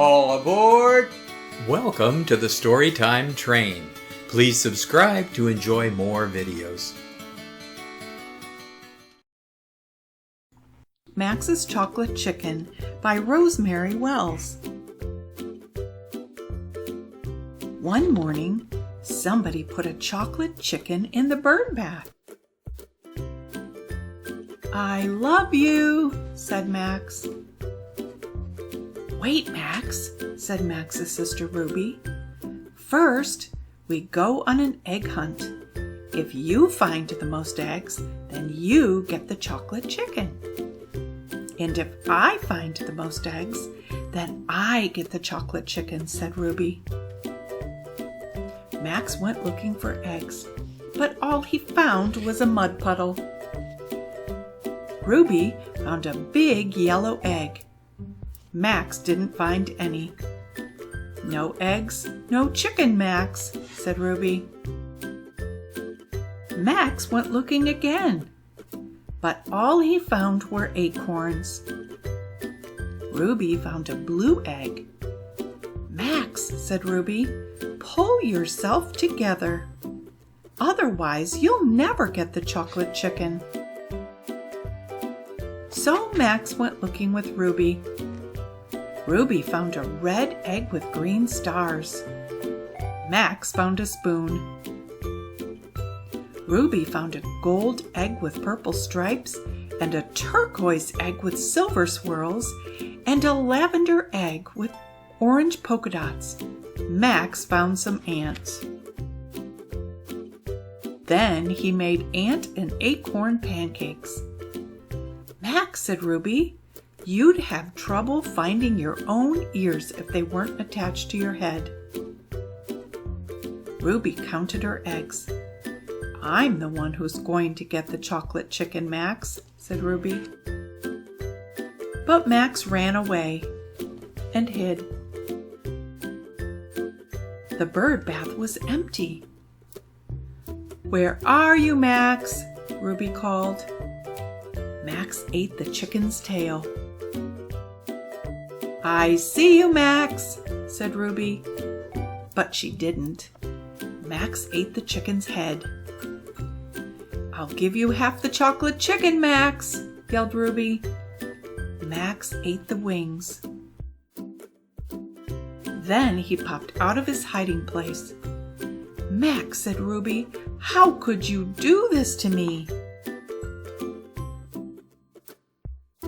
All aboard! Welcome to the Storytime Train. Please subscribe to enjoy more videos. Max's Chocolate Chicken by Rosemary Wells. One morning, somebody put a chocolate chicken in the bird bath. "I love you," said Max. "Wait, Max," said Max's sister Ruby. "First, we go on an egg hunt. If you find the most eggs, then you get the chocolate chicken. And if I find the most eggs, then I get the chocolate chicken," said Ruby. Max went looking for eggs, but all he found was a mud puddle. Ruby found a big yellow egg. Max didn't find any. "No eggs, no chicken, Max," said Ruby. Max went looking again, but all he found were acorns. Ruby found a blue egg. "Max," said Ruby, "pull yourself together. Otherwise, you'll never get the chocolate chicken." So Max went looking with Ruby. Ruby found a red egg with green stars. Max found a spoon. Ruby found a gold egg with purple stripes, and a turquoise egg with silver swirls, and a lavender egg with orange polka dots. Max found some ants. Then he made ant and acorn pancakes. "Max," said Ruby, "you'd have trouble finding your own ears if they weren't attached to your head." Ruby counted her eggs. "I'm the one who's going to get the chocolate chicken, Max," said Ruby. But Max ran away and hid. The bird bath was empty. "Where are you, Max?" Ruby called. Max ate the chicken's tail. "I see you, Max," said Ruby. But she didn't. Max ate the chicken's head. "I'll give you half the chocolate chicken, Max," yelled Ruby. Max ate the wings. Then he popped out of his hiding place. "Max," said Ruby, "how could you do this to me?"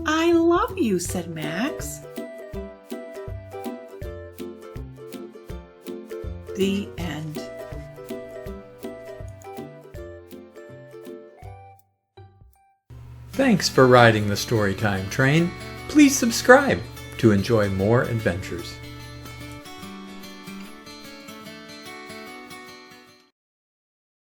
"I love you," said Max. The end. Thanks for riding the Storytime Train. Please subscribe to enjoy more adventures.